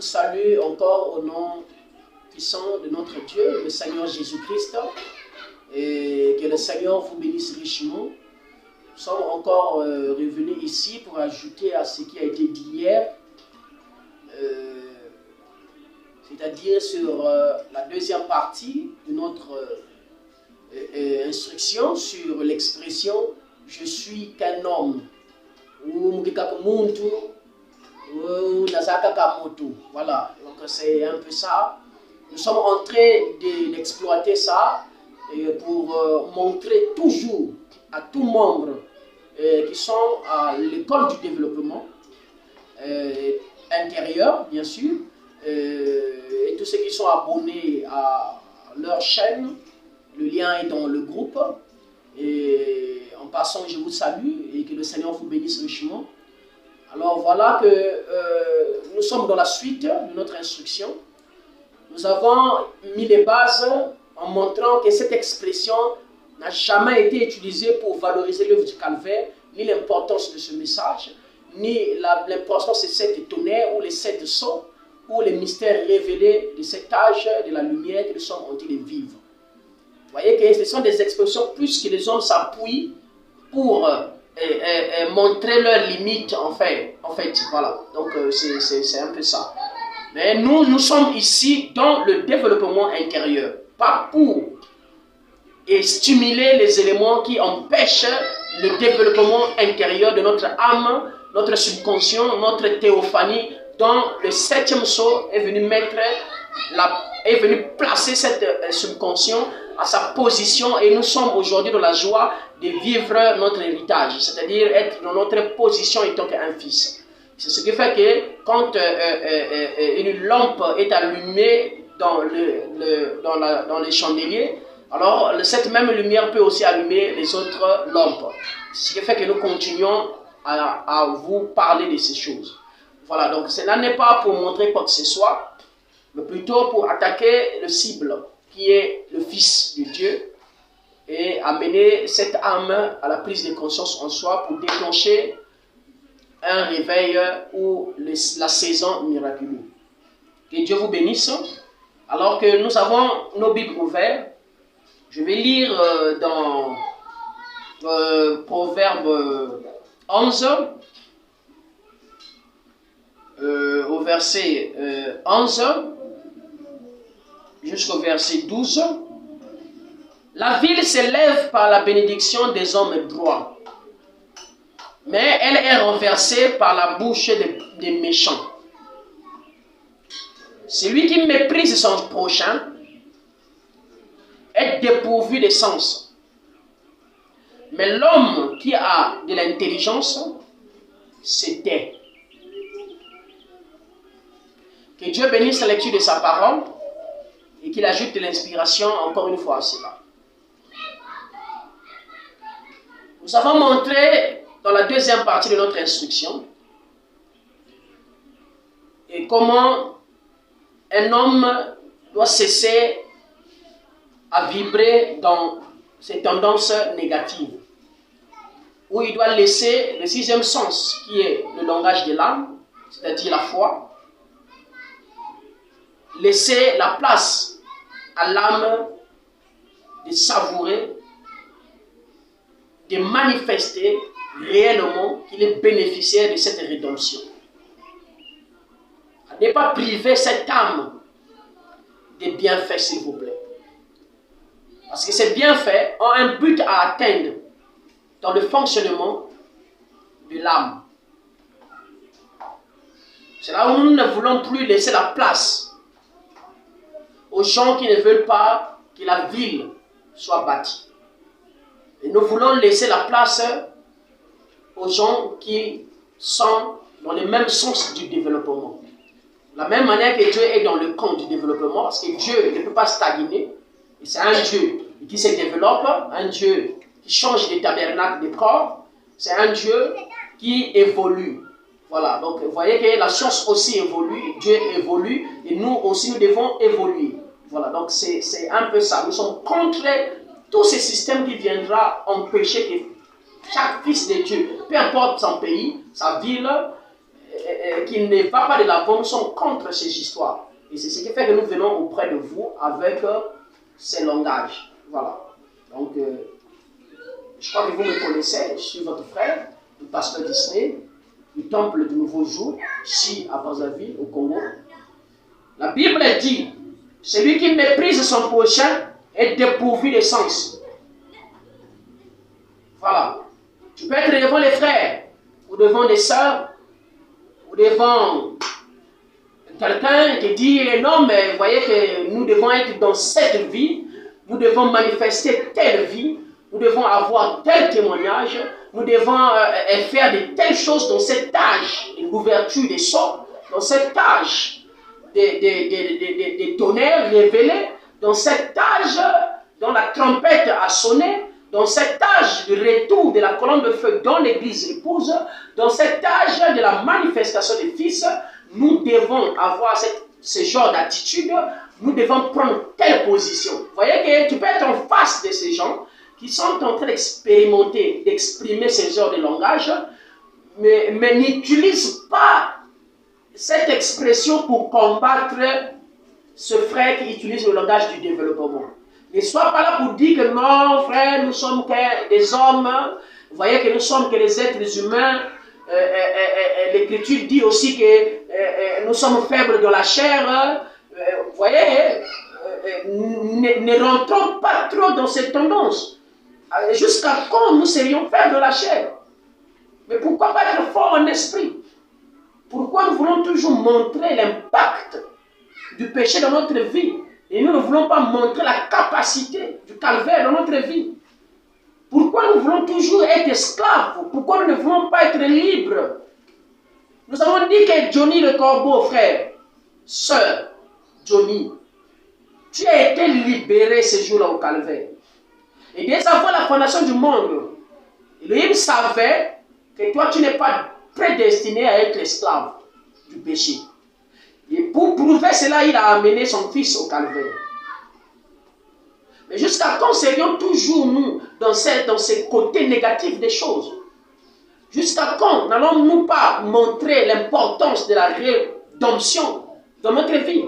salue encore au nom puissant de notre Dieu, le Seigneur Jésus-Christ, et que le Seigneur vous bénisse richement. Nous sommes encore revenus ici pour ajouter à ce qui a été dit hier, c'est-à-dire sur la deuxième partie de notre instruction sur l'expression « je suis qu'un homme » ou voilà, donc c'est un peu ça. Nous sommes en train d'exploiter ça pour montrer toujours à tous membres qui sont à l'école du développement intérieur, bien sûr, et tous ceux qui sont abonnés à leur chaîne. Le lien est dans le groupe. Et en passant, je vous salue et que le Seigneur vous bénisse richement. Alors voilà que nous sommes dans la suite de notre instruction. Nous avons mis les bases en montrant que cette expression n'a jamais été utilisée pour valoriser l'œuvre du calvaire, ni l'importance de ce message, ni l'importance de cette tonnerre ou les 7 sceaux, ou les mystères révélés de cet âge de la lumière que nous sommes en train de vivre. Vous voyez que ce sont des expressions plus que les hommes s'appuient pour montrer leurs limites, en fait, voilà. Donc c'est un peu ça. Mais nous sommes ici dans le développement intérieur, pas pour stimuler les éléments qui empêchent le développement intérieur de notre âme, notre subconscient, notre théophanie, dont le 7e sceau est venu placer cette subconscient à sa position, et nous sommes aujourd'hui dans la joie de vivre notre héritage, c'est-à-dire être dans notre position en tant qu'un fils. C'est ce qui fait que quand une lampe est allumée dans les chandeliers, alors cette même lumière peut aussi allumer les autres lampes. C'est ce qui fait que nous continuons à vous parler de ces choses. Voilà, donc cela n'est pas pour montrer quoi que ce soit, mais plutôt pour attaquer le cible, qui est le Fils de Dieu, et amener cette âme à la prise de conscience en soi pour déclencher un réveil ou la saison miraculeuse. Que Dieu vous bénisse. Alors que nous avons nos Bibles ouvertes, je vais lire dans Proverbe 11, au verset 11 jusqu'au verset 12. La ville s'élève par la bénédiction des hommes droits, mais elle est renversée par la bouche des méchants. Celui qui méprise son prochain est dépourvu de sens, mais l'homme qui a de l'intelligence se tait. Que Dieu bénisse la lecture de sa parole et qu'il ajoute de l'inspiration encore une fois à cela. Nous avons montré dans la deuxième partie de notre instruction et comment un homme doit cesser à vibrer dans ses tendances négatives, où il doit laisser le 6e sens qui est le langage de l'âme, c'est-à-dire la foi, laisser la place à l'âme de savourer, de manifester réellement qu'il est bénéficiaire de cette rédemption. Ne pas priver cette âme des bienfaits, s'il vous plaît. Parce que ces bienfaits ont un but à atteindre dans le fonctionnement de l'âme. C'est là où nous ne voulons plus laisser la place aux gens qui ne veulent pas que la ville soit bâtie. Et nous voulons laisser la place aux gens qui sont dans le même sens du développement. De la même manière que Dieu est dans le camp du développement, parce que Dieu ne peut pas stagner, et c'est un Dieu qui se développe, un Dieu qui change de tabernacle, de corps, c'est un Dieu qui évolue. Voilà, donc vous voyez que la science aussi évolue, Dieu évolue, et nous aussi nous devons évoluer. Voilà, donc c'est un peu ça. Nous sommes contre tous ces systèmes qui viendra empêcher que chaque fils de Dieu, peu importe son pays, sa ville, qui ne va pas de l'avant, nous sommes contre ces histoires. Et c'est ce qui fait que nous venons auprès de vous avec ces langages. Voilà. Donc, je crois que vous me connaissez, je suis votre frère, le pasteur Disney, du temple du Nouveau Jour, ici à Brazzaville, au Congo. La Bible dit, celui qui méprise son prochain est dépourvu de sens. Voilà. Tu peux être devant les frères, ou devant des sœurs, ou devant quelqu'un qui dit, non, mais vous voyez que nous devons être dans cette vie, nous devons manifester telle vie, nous devons avoir tel témoignage, nous devons faire de telles choses dans cet âge, l'ouverture des sceaux, dans cet âge des tonnerres révélés, dans cet âge dont la trompette a sonné, dans cet âge du retour de la colonne de feu dont l'Église épouse, dans cet âge de la manifestation des fils, nous devons avoir ce genre d'attitude, nous devons prendre telle position. Vous voyez que tu peux être en face de ces gens qui sont en train d'expérimenter, d'exprimer ce genre de langage, mais n'utilise pas cette expression pour combattre ce frère qui utilise le langage du développement. Ne sois pas là pour dire que non, frère, nous sommes que des hommes, vous voyez que nous sommes que des êtres humains. L'Écriture dit aussi que nous sommes faibles de la chair. Vous voyez, ne rentrons pas trop dans cette tendance. Jusqu'à quand nous serions faibles de la chair? Mais pourquoi pas être fort en esprit? Pourquoi nous voulons toujours montrer l'impact du péché dans notre vie et nous ne voulons pas montrer la capacité du calvaire dans notre vie? Pourquoi nous voulons toujours être esclaves? Pourquoi nous ne voulons pas être libres? Nous avons dit que Johnny le corbeau, frère, sœur, Johnny, tu as été libéré ce jour-là au calvaire. Et dès avant la fondation du monde, Elohim savait que toi tu n'es pas prédestiné à être esclave du péché. Et pour prouver cela, il a amené son fils au calvaire. Mais jusqu'à quand serions toujours nous dans ces côtés négatifs des choses? Jusqu'à quand n'allons-nous pas montrer l'importance de la rédemption dans notre vie?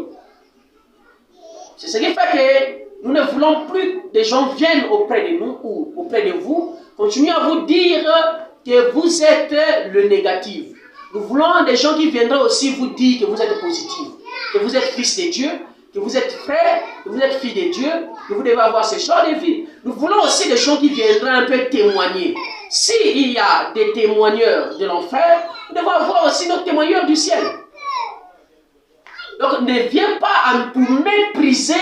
C'est ce qui fait que nous ne voulons plus que des gens viennent auprès de nous ou auprès de vous, continuez à vous dire que vous êtes le négatif. Nous voulons des gens qui viendront aussi vous dire que vous êtes positif, que vous êtes fils de Dieu, que vous êtes frère, que vous êtes fille de Dieu, que vous devez avoir ce genre de vie. Nous voulons aussi des gens qui viendront un peu témoigner. S'il y a des témoigneurs de l'enfer, nous devons avoir aussi nos témoigneurs du ciel. Donc ne viens pas pour mépriser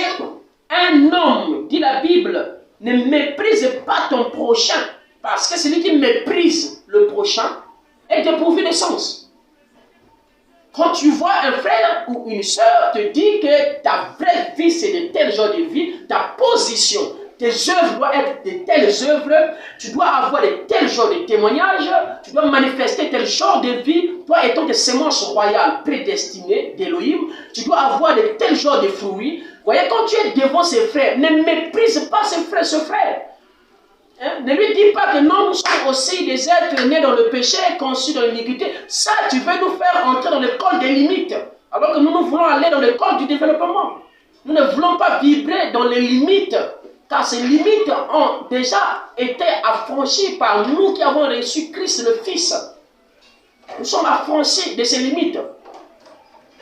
un homme, dit la Bible, ne méprise pas ton prochain, parce que celui qui méprise le prochain est dépourvu de sens. Quand tu vois un frère ou une soeur te dire que ta vraie vie c'est de tel genre de vie, ta position, tes œuvres doivent être de telles œuvres, tu dois avoir de tels genres de témoignages, tu dois manifester tel genre de vie, toi étant des semences royales prédestinées d'Elohim, tu dois avoir de tels genres de fruits. Vous voyez, quand tu es devant ces frères, ne méprise pas ce frère. Hein? Ne lui dis pas que non, nous sommes aussi des êtres nés dans le péché, conçus dans l'iniquité. Ça, tu veux nous faire entrer dans l'école des limites, alors que nous voulons aller dans l'école du développement. Nous ne voulons pas vibrer dans les limites, car ces limites ont déjà été affranchies par nous qui avons reçu Christ le Fils. Nous sommes affranchis de ces limites.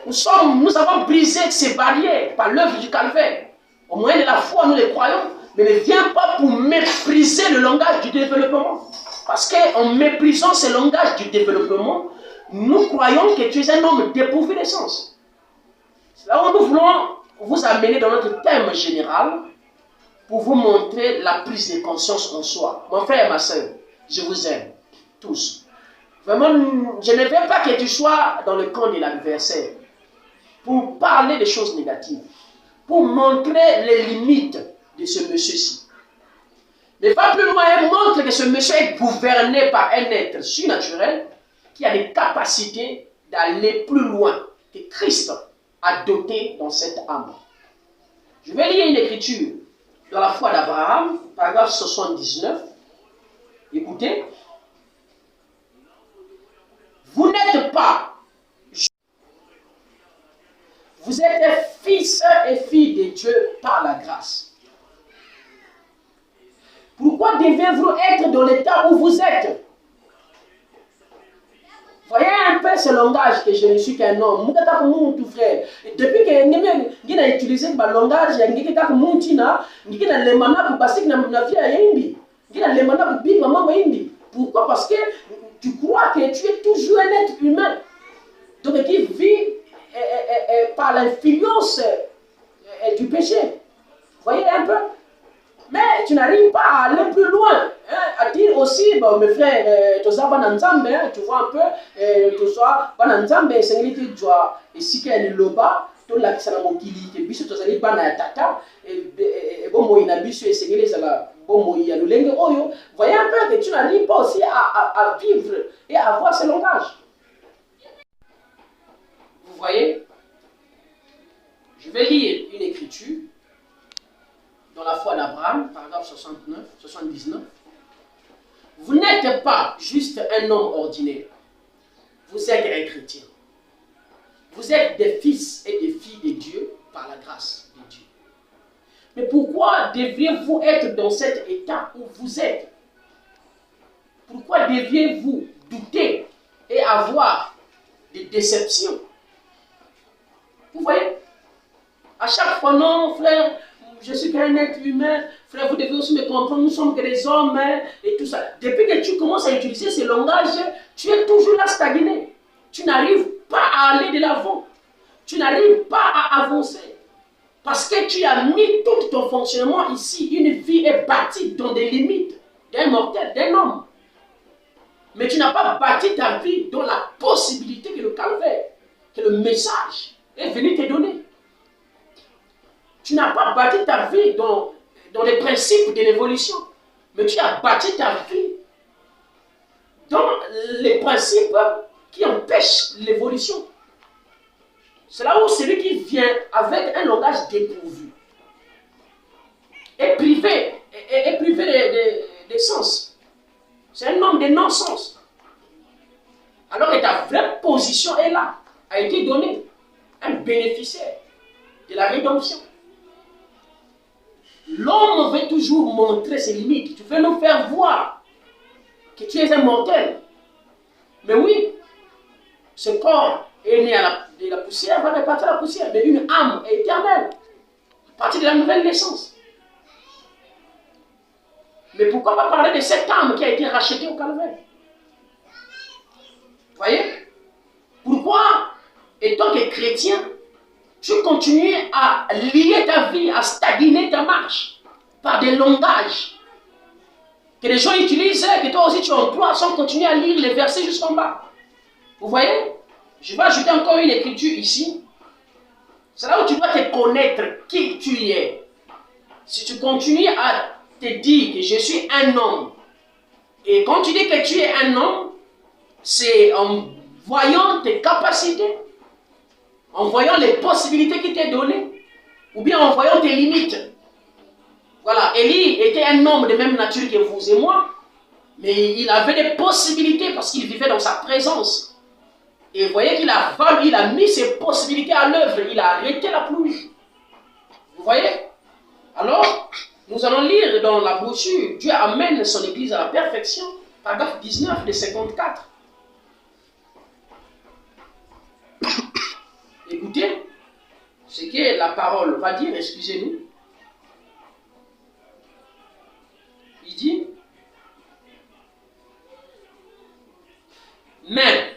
Nous avons brisé ces barrières par l'œuvre du calvaire. Au moyen de la foi, nous les croyons, mais ne viens pas pour mépriser le langage du développement. Parce qu'en méprisant ce langage du développement, nous croyons que tu es un homme dépourvu de sens. C'est là où nous voulons vous amener dans notre thème général pour vous montrer la prise de conscience en soi. Mon frère et ma soeur, je vous aime tous. Vraiment, je ne veux pas que tu sois dans le camp de l'adversaire pour parler des choses négatives, pour montrer les limites de ce monsieur-ci. Mais va plus loin et montre que ce monsieur est gouverné par un être surnaturel qui a des capacités d'aller plus loin que Christ a doté dans cette âme. Je vais lire une écriture dans la foi d'Abraham, paragraphe 79. Écoutez. Vous n'êtes pas Vous êtes fils et filles de Dieu par la grâce. Pourquoi devez-vous être dans l'état où vous êtes? Voyez un peu ce langage que je ne suis qu'un homme. Frère. Depuis que je a utilisé le langage, je suis un homme qui a le mana pour passer dans la vie à Indi. Il a le mana pour vivre maman Indi. Pourquoi? Parce que tu crois que tu es toujours un être humain. Donc qui vit par l'influence du péché. Voyez un peu? Mais tu n'arrives pas à aller plus loin. Hein, à dire aussi, bon, mes frères, tu vois un peu, tu vois, c'est une idée et si qu'elle est là-bas, tu l'as qui mon kili, que biso tu as bana tata, et bon, moi, il a biso et c'est que les ala, bon, moi, il y a le lingue oyo. Voyez un peu que tu n'arrives pas aussi à vivre et à avoir ce langage. Vous voyez? Je vais lire une écriture. Dans la foi d'Abraham, paragraphe 69, 79. Vous n'êtes pas juste un homme ordinaire. Vous êtes un chrétien. Vous êtes des fils et des filles de Dieu par la grâce de Dieu. Mais pourquoi devriez-vous être dans cet état où vous êtes? Pourquoi deviez-vous douter et avoir des déceptions? Vous voyez? À chaque fois, non, frère, je suis qu'un être humain, frère, vous devez aussi me comprendre, nous sommes que des hommes, hein, et tout ça. Depuis que tu commences à utiliser ce langage, tu es toujours là stagné. Tu n'arrives pas à aller de l'avant. Tu n'arrives pas à avancer. Parce que tu as mis tout ton fonctionnement ici. Une vie est bâtie dans des limites d'un mortel, d'un homme. Mais tu n'as pas bâti ta vie dans la possibilité que le calvaire, que le message est venu te donner. Tu n'as pas bâti ta vie dans les principes de l'évolution, mais tu as bâti ta vie dans les principes qui empêchent l'évolution. C'est là où celui qui vient avec un langage dépourvu est privé des sens. C'est un homme de non-sens. Alors que ta vraie position est là, a été donnée, un bénéficiaire de la rédemption. L'homme veut toujours montrer ses limites. Tu veux nous faire voir que tu es un mortel. Mais oui, ce corps est né de la poussière, va répartir la poussière. Mais une âme est éternelle, à partir de la nouvelle naissance. Mais pourquoi pas parler de cette âme qui a été rachetée au calvaire? Vous voyez? Pourquoi, étant que chrétien, tu continues à lier ta vie, à stagner ta marche par des langages que les gens utilisent, que toi aussi tu emploies sans continuer à lire les versets jusqu'en bas. Vous voyez? Je vais ajouter encore une écriture ici. C'est là où tu dois te connaître qui tu es. Si tu continues à te dire que je suis un homme, et quand tu dis que tu es un homme, c'est en voyant tes capacités, en voyant les possibilités qui t'est données, ou bien en voyant tes limites. Voilà, Élie était un homme de même nature que vous et moi, mais il avait des possibilités parce qu'il vivait dans sa présence. Et vous voyez qu'il a mis ses possibilités à l'œuvre, il a arrêté la pluie. Vous voyez? Alors, nous allons lire dans la brochure, Dieu amène son église à la perfection, paragraphe 19 de 54. Écoutez ce que la parole va dire, excusez-nous. Il dit, mais,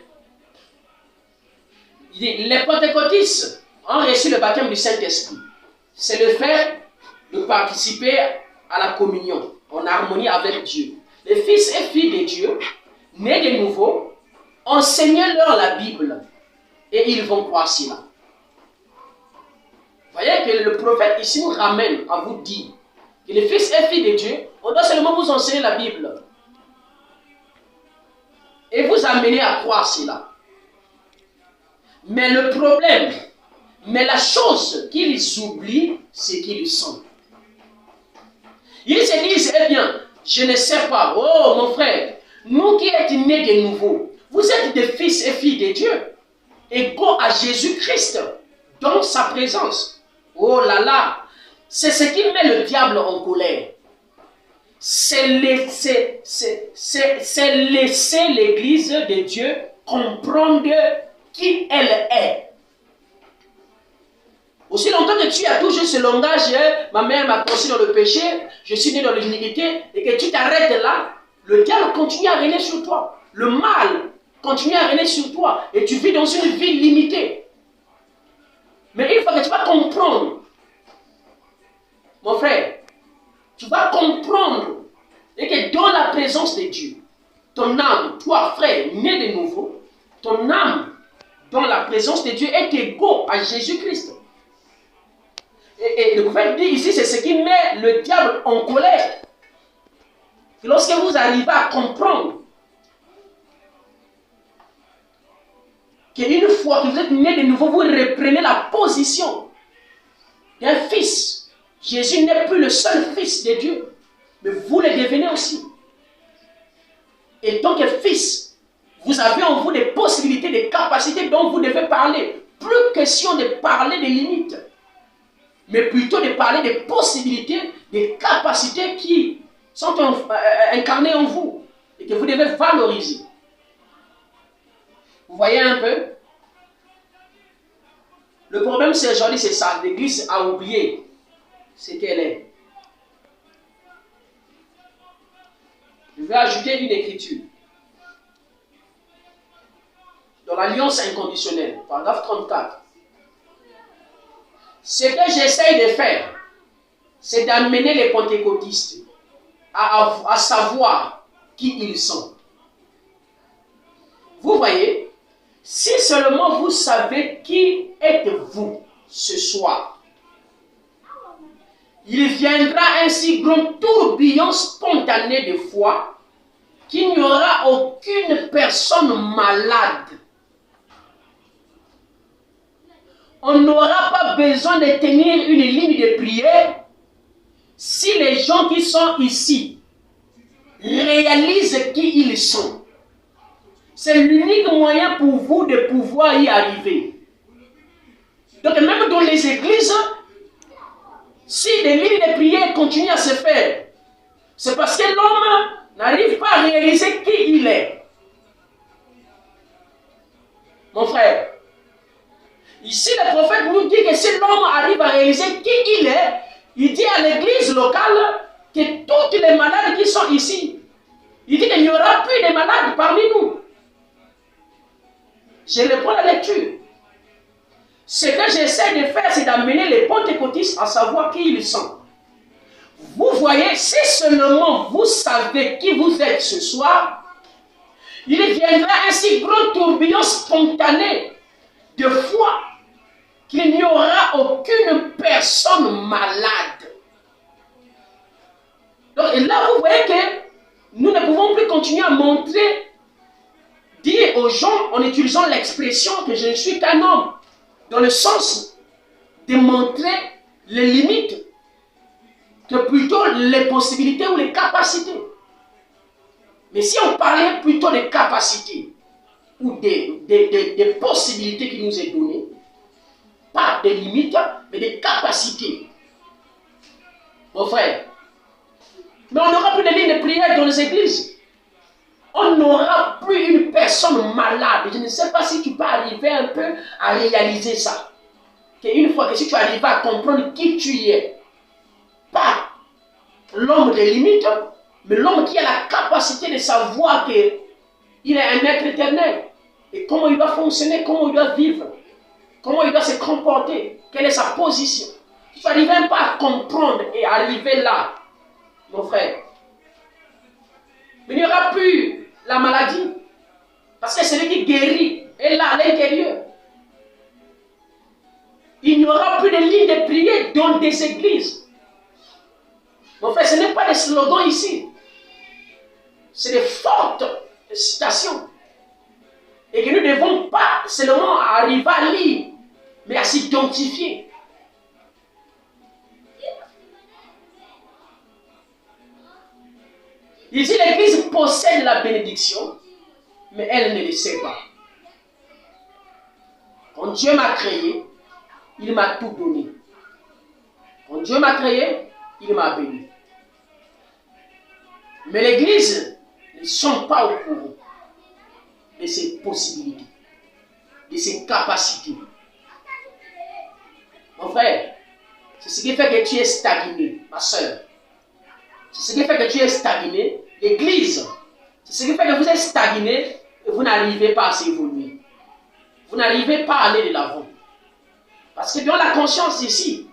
il dit, les pentecôtistes ont reçu le baptême du Saint-Esprit. C'est le fait de participer à la communion en harmonie avec Dieu. Les fils et filles de Dieu, nés de nouveau, enseignez-leur la Bible et ils vont croire cela. Vous voyez que le prophète ici nous ramène à vous dire que les fils et filles de Dieu, on doit seulement vous enseigner la Bible et vous amener à croire cela. Mais le problème, mais la chose qu'ils oublient, c'est qu'ils sont. Ils se disent, eh bien, je ne sais pas, oh mon frère, nous qui êtes nés de nouveau, vous êtes des fils et filles de Dieu, égaux à Jésus-Christ, dans sa présence. Oh là là, c'est ce qui met le diable en colère. C'est laisser l'Église de Dieu comprendre qui elle est. Aussi longtemps que tu as toujours ce langage, ma mère m'a conçu dans le péché, je suis né dans l'iniquité, et que tu t'arrêtes là, le diable continue à régner sur toi. Le mal continue à régner sur toi, et tu vis dans une vie limitée. Mais une fois que tu vas comprendre, mon frère, tu vas comprendre et que dans la présence de Dieu, ton âme, toi frère, né de nouveau, ton âme dans la présence de Dieu est égaux à Jésus-Christ. Et le prophète dit ici, c'est ce qui met le diable en colère. Et lorsque vous arrivez à comprendre qu'une fois que vous êtes né de nouveau, vous reprenez la position d'un fils. Jésus n'est plus le seul fils de Dieu, mais vous le devenez aussi. Et tant que fils, vous avez en vous des possibilités, des capacités dont vous devez parler. Plus question de parler des limites, mais plutôt de parler des possibilités, des capacités qui sont incarnées en vous et que vous devez valoriser. Vous voyez un peu? Le problème, c'est aujourd'hui, c'est ça. L'Église a oublié ce qu'elle est. Je vais ajouter une écriture. Dans l'Alliance inconditionnelle, paragraphe 34. Ce que j'essaye de faire, c'est d'amener les pentecôtistes à savoir qui ils sont. Vous voyez, si seulement vous savez qui êtes-vous ce soir, il viendra un si grand tourbillon spontané de foi qu'il n'y aura aucune personne malade. On n'aura pas besoin de tenir une ligne de prière si les gens qui sont ici réalisent qui ils sont. C'est l'unique moyen pour vous de pouvoir y arriver. Donc même dans les églises, si des lignes de prière continuent à se faire, c'est parce que l'homme n'arrive pas à réaliser qui il est. Mon frère, ici le prophète nous dit que si l'homme arrive à réaliser qui il est, il dit à l'église locale que toutes les malades qui sont ici, il dit qu'il n'y aura plus de malades parmi nous. Je reprends la lecture. Ce que j'essaie de faire, c'est d'amener les pentecôtistes à savoir qui ils sont. Vous voyez, si seulement vous savez qui vous êtes ce soir, il viendra un si grand tourbillon spontané de foi qu'il n'y aura aucune personne malade. Donc là, vous voyez que nous ne pouvons plus continuer à montrer, dire aux gens en utilisant l'expression que je ne suis qu'un homme, dans le sens de montrer les limites, que plutôt les possibilités ou les capacités. Mais si on parlait plutôt des capacités ou des possibilités qui nous est données, pas des limites, mais des capacités. Mon frère, mais on n'aura plus de lignes de prière dans les églises. On n'aura plus une personne malade. Je ne sais pas si tu peux arriver un peu à réaliser ça. Qu'une fois que si tu arrives à comprendre qui tu es, pas l'homme des limites, mais l'homme qui a la capacité de savoir qu'il est un être éternel. Et comment il doit fonctionner, comment il doit vivre, comment il doit se comporter, quelle est sa position. Si tu n'arrives même pas à comprendre et à arriver là, mon frère, mais il n'y aura plus la maladie. Parce que celui qui guérit est là à l'intérieur. Il n'y aura plus de lignes de prière dans des églises. Mon frère, ce n'est pas des slogans ici. C'est des fortes citations. Et que nous ne devons pas seulement arriver à lire, mais à s'identifier. Ici, l'Église possède la bénédiction, mais elle ne le sait pas. Quand Dieu m'a créé, il m'a tout donné. Quand Dieu m'a créé, il m'a béni. Mais l'Église ne sont pas au courant de ses possibilités, de ses capacités. Mon frère, c'est ce qui fait que tu es stagné, ma soeur. C'est ce qui fait que tu es stagné. L'Église, c'est ce qui fait que vous êtes stagné et vous n'arrivez pas à s'évoluer. Vous n'arrivez pas à aller de l'avant. Parce que dans la conscience ici,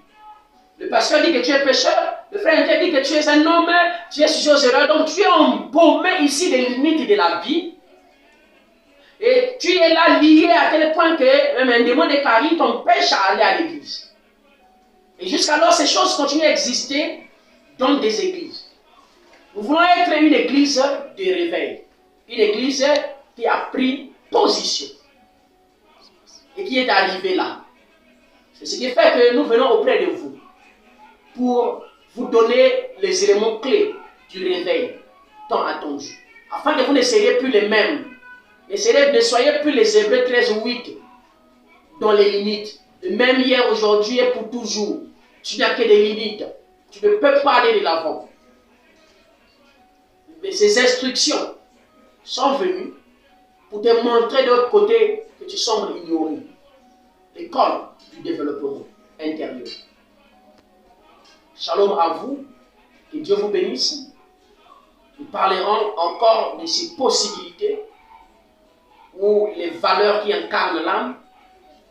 le pasteur dit que tu es pécheur, le frère dit que tu es un homme, tu es sujet aux erreurs, donc tu es embaumé ici des limites de la vie. Et tu es là lié à tel point que même un démon de Carie t'empêche à aller à l'église. Et jusqu'alors, ces choses continuent à exister dans des églises. Nous voulons être une église de réveil. Une église qui a pris position. Et qui est arrivée là. C'est ce qui fait que nous venons auprès de vous. Pour vous donner les éléments clés du réveil tant attendu. Afin que vous ne soyez plus les mêmes. Ne soyez plus les Hébreux 13:8 dans les limites. Le même hier, aujourd'hui et pour toujours. Tu n'as que des limites. Tu ne peux pas aller de l'avant. Mais ces instructions sont venues pour te montrer de l'autre côté que tu sembles ignorer. L'école du développement intérieur. Shalom à vous. Que Dieu vous bénisse. Nous parlerons encore de ces possibilités ou les valeurs qui incarnent l'âme,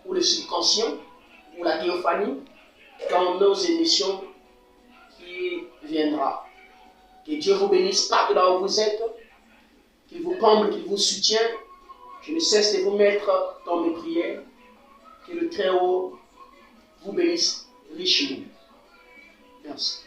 ou le subconscient, ou la théophanie, dans nos émissions qui viendra. Que Dieu vous bénisse partout là où vous êtes, qu'il vous comble, qu'il vous soutient. Je ne cesse de vous mettre dans mes prières. Que le Très-Haut vous bénisse richement. Merci.